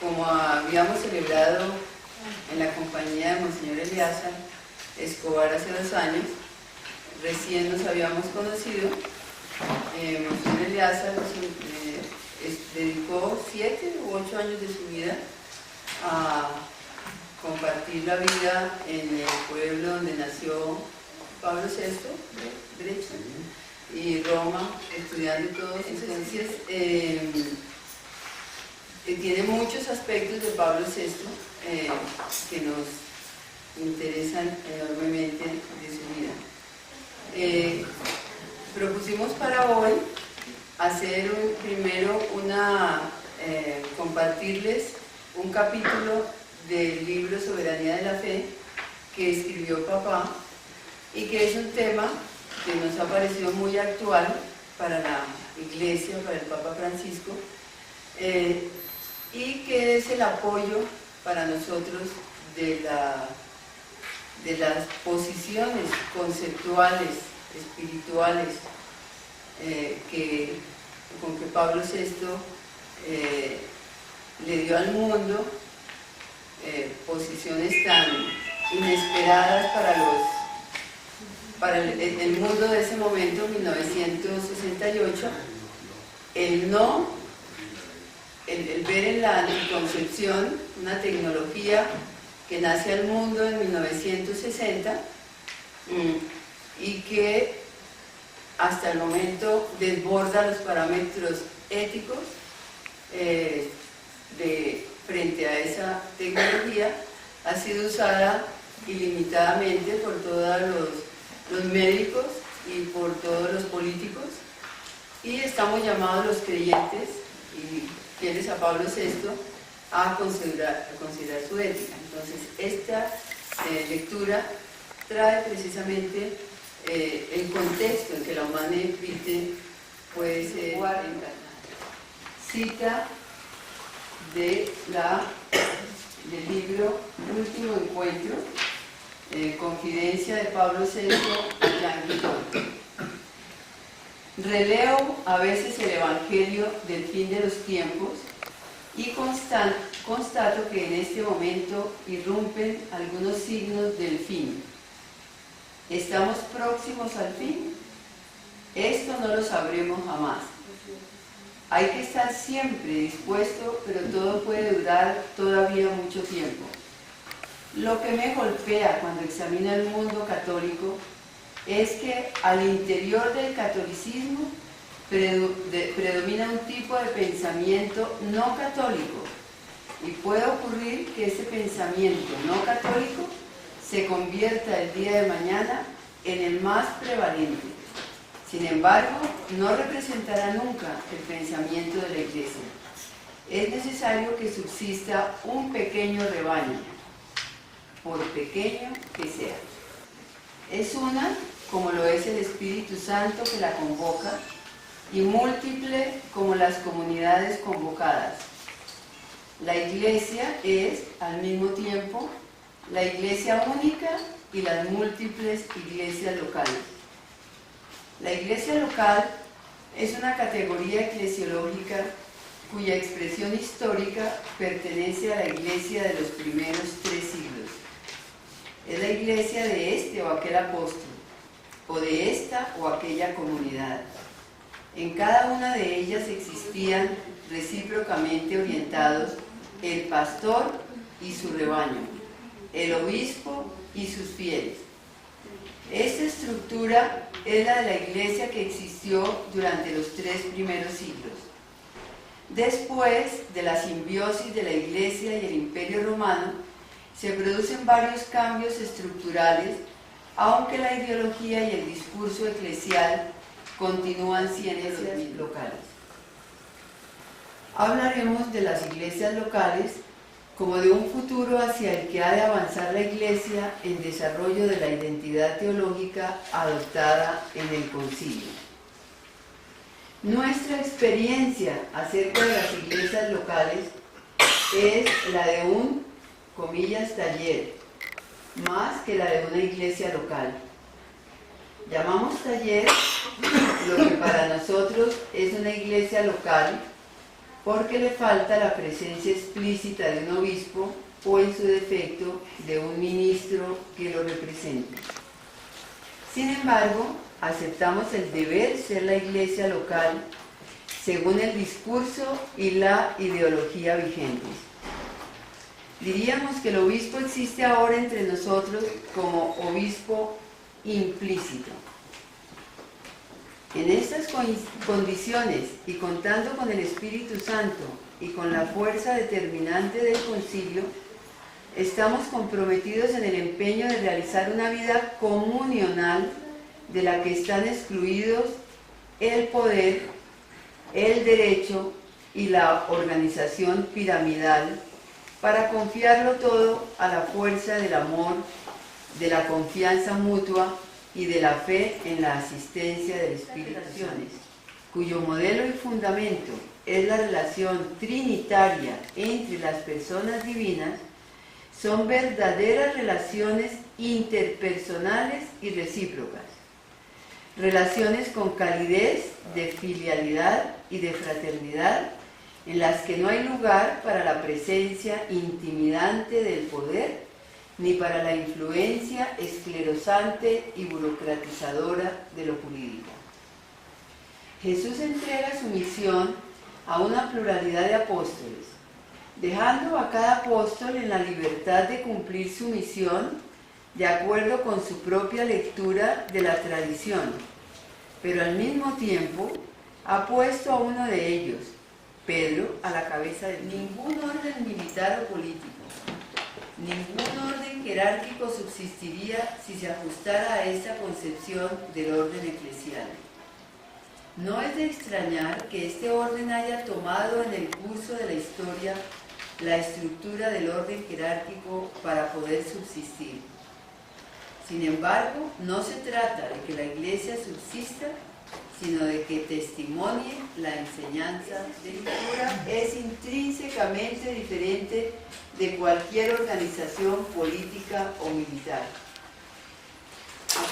como habíamos celebrado en la compañía de Monseñor Eleazar Escobar hace 2 años, recién nos habíamos conocido. Monseñor Eleazar dedicó 7 u 8 años de su vida a compartir la vida en el pueblo donde nació Pablo VI, Brecha, y Roma, estudiando todo. Entonces, tiene muchos aspectos de Pablo VI que nos interesan enormemente de su vida. Propusimos para hoy hacer compartirles un capítulo del libro Soberanía de la Fe que escribió papá y que es un tema que nos ha parecido muy actual para la Iglesia, para el Papa Francisco, y que es el apoyo para nosotros de las posiciones conceptuales, espirituales, con que Pablo VI le dio al mundo, posiciones tan inesperadas para el mundo de ese momento, 1968, el ver en la anticoncepción una tecnología que nace al mundo en 1960 y que hasta el momento desborda los parámetros éticos frente a esa tecnología, ha sido usada ilimitadamente por todos los médicos y por todos los políticos, y estamos llamados los creyentes y fieles a Pablo VI a considerar su ética. Entonces, esta lectura trae precisamente el contexto en que la Humane Vitae puede ser cita del libro Último Encuentro, Confidencia de Pablo VI a Jean Guiton. Releo a veces el Evangelio del fin de los tiempos y constato que en este momento irrumpen algunos signos del fin. ¿Estamos próximos al fin? Esto no lo sabremos jamás. Hay que estar siempre dispuesto, pero todo puede durar todavía mucho tiempo. Lo que me golpea cuando examino el mundo católico es que al interior del catolicismo predomina un tipo de pensamiento no católico, y puede ocurrir que ese pensamiento no católico se convierta el día de mañana en el más prevalente. Sin embargo, no representará nunca el pensamiento de la Iglesia. Es necesario que subsista un pequeño rebaño, por pequeño que sea. Es una, como lo es el Espíritu Santo que la convoca, y múltiple como las comunidades convocadas. La Iglesia es, al mismo tiempo, la Iglesia única y las múltiples iglesias locales. La Iglesia local es una categoría eclesiológica cuya expresión histórica pertenece a la Iglesia de los primeros 3 siglos. Es la Iglesia de este o aquel apóstol, o de esta o aquella comunidad. En cada una de ellas existían, recíprocamente orientados, el pastor y su rebaño, el obispo y sus fieles. Esta estructura es la de la Iglesia que existió durante los 3 primeros siglos. Después de la simbiosis de la Iglesia y el Imperio Romano, se producen varios cambios estructurales, aunque la ideología y el discurso eclesial continúan siendo los locales. Hablaremos de las iglesias locales como de un futuro hacia el que ha de avanzar la Iglesia en desarrollo de la identidad teológica adoptada en el Concilio. Nuestra experiencia acerca de las iglesias locales es la de un, comillas, taller, más que la de una iglesia local. Llamamos taller lo que para nosotros es una iglesia local, porque le falta la presencia explícita de un obispo o, en su defecto, de un ministro que lo represente. Sin embargo, aceptamos el deber ser la iglesia local según el discurso y la ideología vigentes. Diríamos que el obispo existe ahora entre nosotros como obispo implícito. En estas condiciones y contando con el Espíritu Santo y con la fuerza determinante del concilio, estamos comprometidos en el empeño de realizar una vida comunional de la que están excluidos el poder, el derecho y la organización piramidal, para confiarlo todo a la fuerza del amor, de la confianza mutua y de la fe en la asistencia del Espíritu Santo, cuyo modelo y fundamento es la relación trinitaria entre las personas divinas, son verdaderas relaciones interpersonales y recíprocas. Relaciones con calidez de filialidad y de fraternidad, en las que no hay lugar para la presencia intimidante del poder, ni para la influencia esclerosante y burocratizadora de lo jurídico. Jesús entrega su misión a una pluralidad de apóstoles, dejando a cada apóstol en la libertad de cumplir su misión de acuerdo con su propia lectura de la tradición, pero al mismo tiempo ha puesto a uno de ellos, Pedro, a la cabeza de ningún orden militar o político. Ningún orden jerárquico subsistiría si se ajustara a esta concepción del orden eclesial. No es de extrañar que este orden haya tomado en el curso de la historia la estructura del orden jerárquico para poder subsistir. Sin embargo, no se trata de que la Iglesia subsista, sino de que testimonie la enseñanza de la Escritura. Es intrínsecamente diferente de cualquier organización política o militar.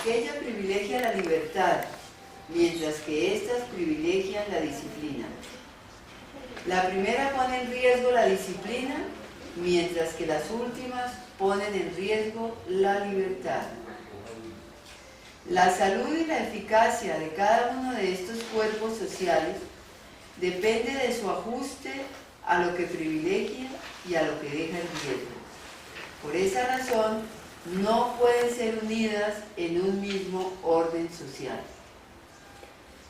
Aquella privilegia la libertad, mientras que éstas privilegian la disciplina. La primera pone en riesgo la disciplina, mientras que las últimas ponen en riesgo la libertad. La salud y la eficacia de cada uno de estos cuerpos sociales depende de su ajuste a lo que privilegia y a lo que deja en riesgo. Por esa razón, no pueden ser unidas en un mismo orden social.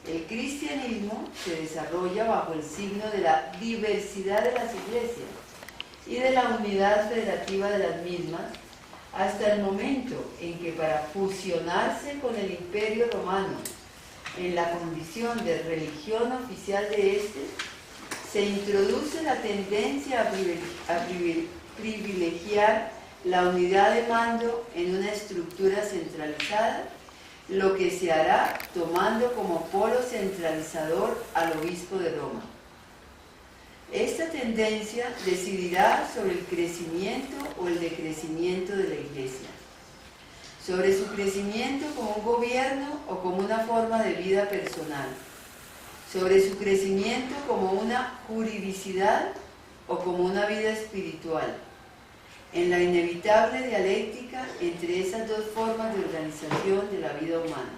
El cristianismo se desarrolla bajo el signo de la diversidad de las iglesias y de la unidad federativa de las mismas, hasta el momento en que, para fusionarse con el Imperio Romano en la condición de religión oficial de éste, se introduce la tendencia a privilegiar la unidad de mando en una estructura centralizada, lo que se hará tomando como polo centralizador al obispo de Roma. Esta tendencia decidirá sobre el crecimiento o el decrecimiento de la Iglesia, sobre su crecimiento como un gobierno o como una forma de vida personal, sobre su crecimiento como una juridicidad o como una vida espiritual, en la inevitable dialéctica entre esas dos formas de organización de la vida humana.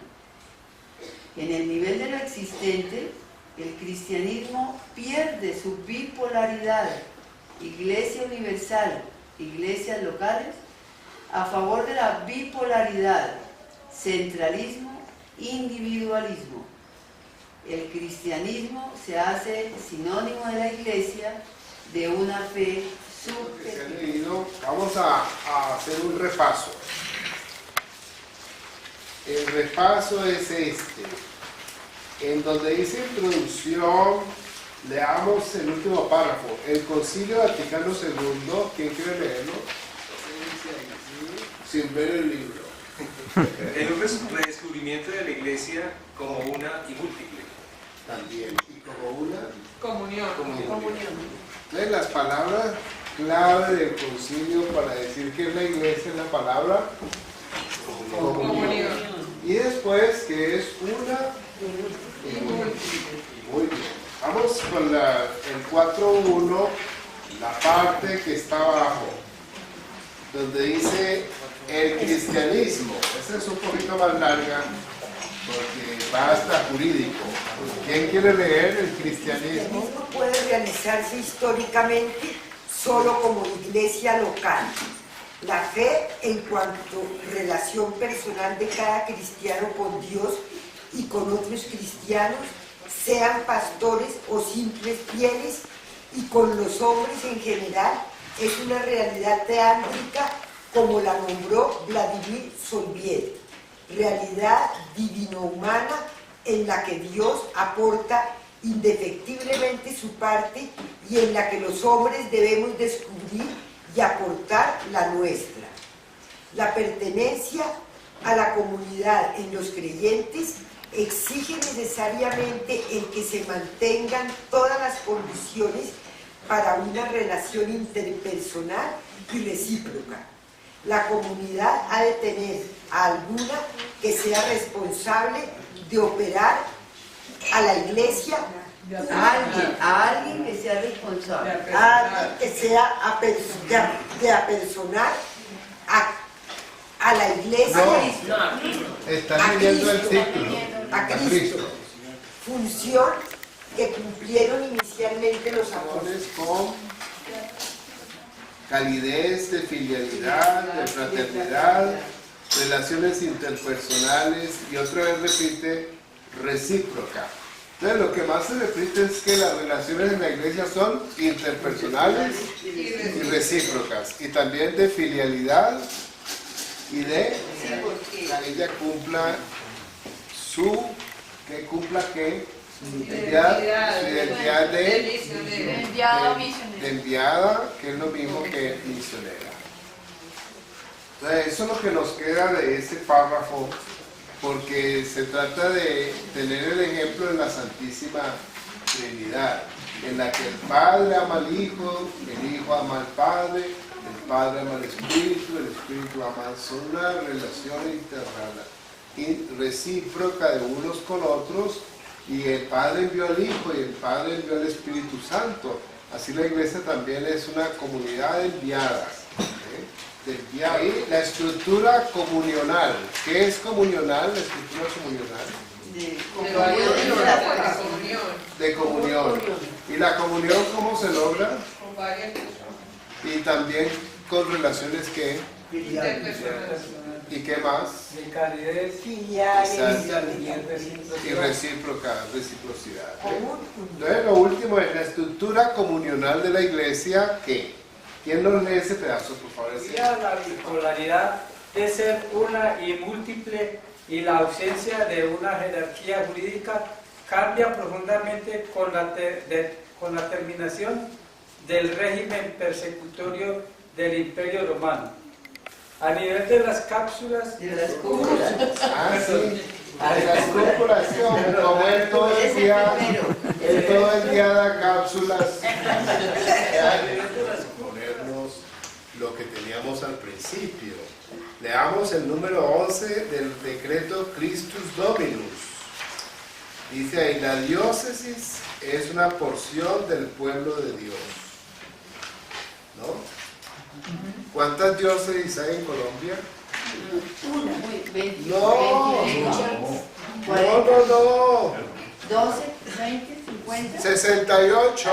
En el nivel de lo existente, el cristianismo pierde su bipolaridad, iglesia universal, iglesias locales, a favor de la bipolaridad, centralismo, individualismo. El cristianismo se hace sinónimo de la iglesia, de una fe subjetiva. Vamos a hacer un repaso. El repaso es este. En donde dice introducción, leamos el último párrafo. El Concilio Vaticano II, ¿quién quiere leerlo? Sin ver el libro. En un redescubrimiento de la Iglesia como una y múltiple. También. Y como una Comunión. Entonces, las palabras clave del concilio para decir que es la Iglesia es la palabra comunión. Y después que es una y múltiple. Muy bien. Vamos con el 4.1, la parte que está abajo, donde dice el cristianismo. Esta es un poquito más larga porque va hasta jurídico. ¿Quién quiere leer el cristianismo? El cristianismo puede realizarse históricamente solo como iglesia local. La fe en cuanto a relación personal de cada cristiano con Dios y con otros cristianos, sean pastores o simples fieles, y con los hombres en general, es una realidad teántrica como la nombró Vladimir Solviet, realidad divino-humana en la que Dios aporta indefectiblemente su parte y en la que los hombres debemos descubrir y aportar la nuestra. La pertenencia a la comunidad en los creyentes exige necesariamente el que se mantengan todas las condiciones para una relación interpersonal y recíproca. La comunidad ha de tener a alguna que sea responsable de operar a la iglesia, A alguien que sea responsable. a alguien que sea de apersonar a la iglesia, No, están leyendo el título. a Cristo, función que cumplieron inicialmente los apóstoles. Con calidez de filialidad, de fraternidad, relaciones interpersonales, y otra vez repite, recíproca. Entonces lo que más se repite es que las relaciones en la iglesia son interpersonales y recíprocas, y también de filialidad y de que ella cumpla su identidad de enviada, que es lo mismo que misionera. Entonces eso es lo que nos queda de este párrafo, porque se trata de tener el ejemplo de la Santísima Trinidad, en la que el Padre ama al Hijo, el Hijo ama al Padre, el Padre ama al Espíritu, el Espíritu ama. Son una relación recíproca de unos con otros, y el Padre envió al Hijo y el Padre envió al Espíritu Santo. Así la iglesia también es una comunidad de enviadas. Y la estructura comunional. ¿Qué es comunional? La estructura comunional. De comunión. ¿Y la comunión cómo se logra? Con varias personas. Y también con relaciones que... ¿Y qué más? De calidez, Filiales, Y reciprocidad. Entonces lo último es la estructura comunional de la iglesia. ¿Qué? ¿Quién nos lee ese pedazo, por favor? la bipolaridad de ser una y múltiple, y la ausencia de una jerarquía jurídica cambia profundamente con la terminación del régimen persecutorio del Imperio Romano. A nivel de las cápsulas, De las cúpulas. Ah, sí. De las cúpulas, como él todo el día da cápsulas. Ponernos lo que teníamos al principio. Leamos el número 11 del decreto Christus Dominus. Dice ahí, la diócesis es una porción del pueblo de Dios. ¿No? ¿Cuántas diócesis hay en Colombia? No. 12, 20, 50. 68.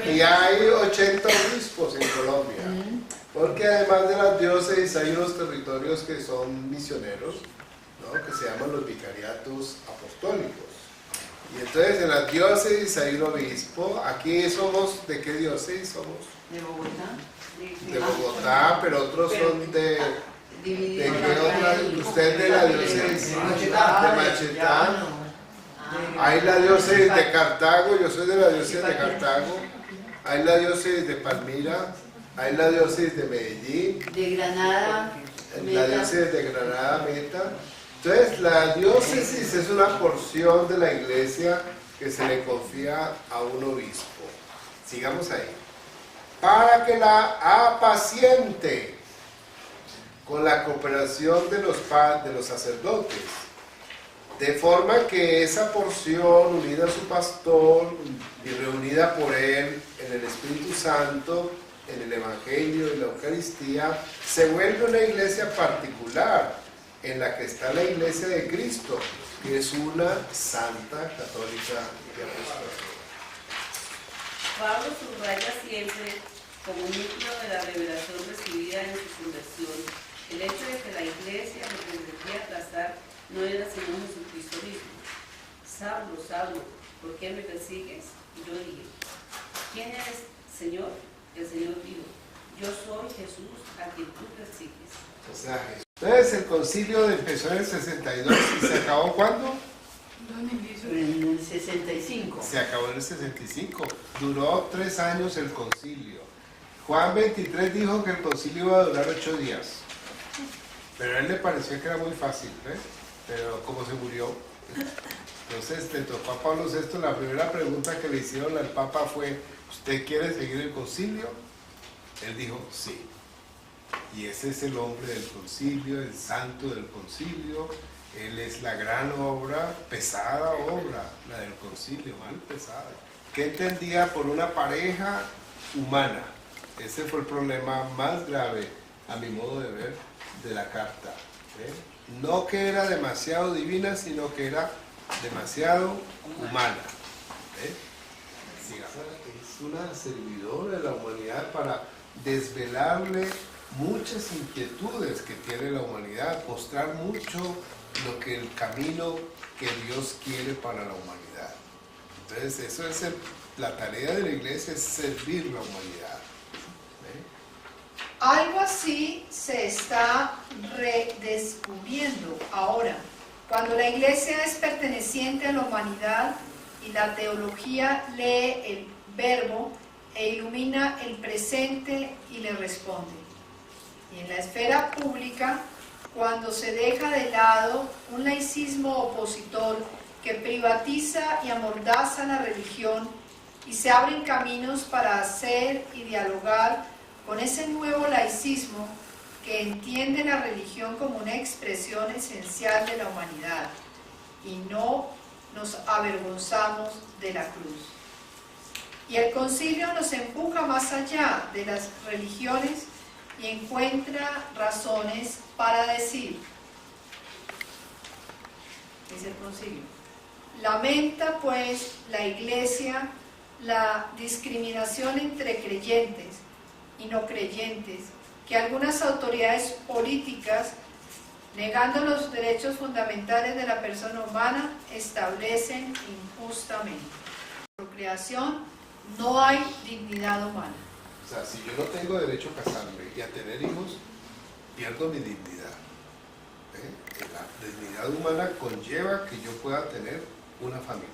Y hay 80 obispos en Colombia. Porque además de las diócesis hay unos territorios que son misioneros, ¿no? Que se llaman los vicariatos apostólicos. Y entonces en las diócesis hay un obispo. Aquí somos, ¿de qué diócesis somos? De Bogotá. De Bogotá, pero otros son ¿de qué otra? Usted de la diócesis de Machetá. Hay la diócesis de Cartago, yo soy de la diócesis de Cartago. Hay la diócesis de Palmira, hay la diócesis de Medellín, De Granada. la diócesis de Granada, Meta. Entonces la diócesis es una porción de la iglesia que se le confía a un obispo. Sigamos ahí. Para que la apaciente con la cooperación de los sacerdotes De forma que esa porción unida a su pastor y reunida por él en el Espíritu Santo, en el Evangelio y la Eucaristía, se vuelve una iglesia particular en la que está la iglesia de Cristo, que es una santa, católica y apostólica. Pablo subraya siempre, como núcleo de la revelación recibida en su conversión, el hecho de que la iglesia lo que debía trazar no era sino Jesucristo mismo. Saulo, Saulo, ¿por qué me persigues? Y yo dije, ¿quién eres, Señor? El Señor dijo, yo soy Jesús a quien tú persigues. O sea, entonces el concilio empezó en el 62 y se acabó ¿cuándo? En el 65. Se acabó en el 65. Duró 3 años el concilio. Juan 23 dijo que el concilio iba a durar 8 días. Pero a él le pareció que era muy fácil, ¿ves? Pero como se murió, entonces le tocó a Pablo VI. La primera pregunta que le hicieron al Papa fue, ¿usted quiere seguir el concilio? Él dijo, sí. Y ese es el hombre del concilio, el santo del concilio. Él es la gran obra, pesada obra, la del concilio, mal pesada. ¿Qué entendía por una pareja humana? Ese fue el problema más grave, a mi modo de ver, de la carta. No que era demasiado divina, sino que era demasiado humana. Es una servidora de la humanidad para desvelarle muchas inquietudes que tiene la humanidad, mostrar mucho lo que el camino que Dios quiere para la humanidad. Entonces eso es la tarea de la iglesia, es servir la humanidad. Algo así se está redescubriendo ahora, cuando la iglesia es perteneciente a la humanidad y la teología lee el verbo e ilumina el presente y le responde. Y en la esfera pública, cuando se deja de lado un laicismo opositor que privatiza y amordaza la religión y se abren caminos para hacer y dialogar con ese nuevo laicismo que entiende la religión como una expresión esencial de la humanidad y no nos avergonzamos de la cruz. Y el concilio nos empuja más allá de las religiones y encuentra razones para decir, dice el concilio, lamenta pues la Iglesia la discriminación entre creyentes y no creyentes que algunas autoridades políticas, negando los derechos fundamentales de la persona humana, establecen injustamente. Por procreación no hay dignidad humana. O sea, si yo no tengo derecho a casarme y a tener hijos, pierdo mi dignidad. La dignidad humana conlleva que yo pueda tener una familia.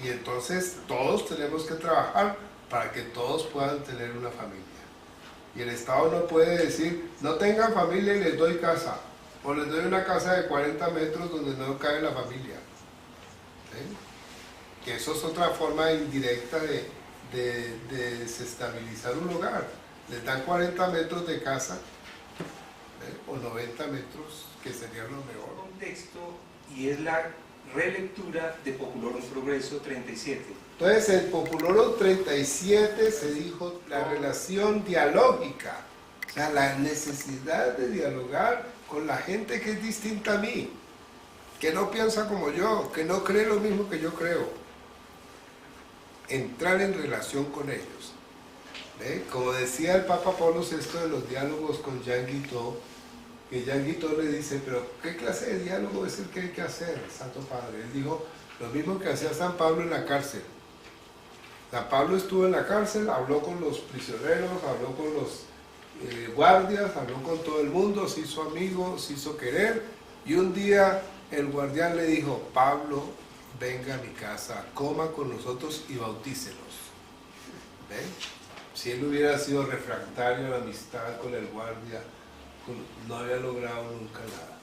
Y entonces todos tenemos que trabajar para que todos puedan tener una familia. Y el Estado no puede decir, no tengan familia y les doy casa, o les doy una casa de 40 metros donde no cabe la familia. Que eso es otra forma indirecta de desestabilizar un hogar. Les dan 40 metros de casa, o 90 metros, que sería lo mejor. Contexto, y es la relectura de Populorum Progresso 37. Entonces, en Populorum 37 se dijo la relación dialógica, o sea, la necesidad de dialogar con la gente que es distinta a mí, que no piensa como yo, que no cree lo mismo que yo creo. Entrar en relación con ellos. Como decía el Papa Pablo VI de los diálogos con Jean Guiteau, que Jean Guiteau le dice, pero ¿qué clase de diálogo es el que hay que hacer, Santo Padre? Él dijo, lo mismo que hacía San Pablo en la cárcel. San Pablo estuvo en la cárcel, habló con los prisioneros, habló con los guardias, habló con todo el mundo, se hizo amigo, se hizo querer, y un día el guardián le dijo, Pablo, venga a mi casa, coma con nosotros y bautícenos. ¿Ven? Si él hubiera sido refractario a la amistad con el guardia, no había logrado nunca nada.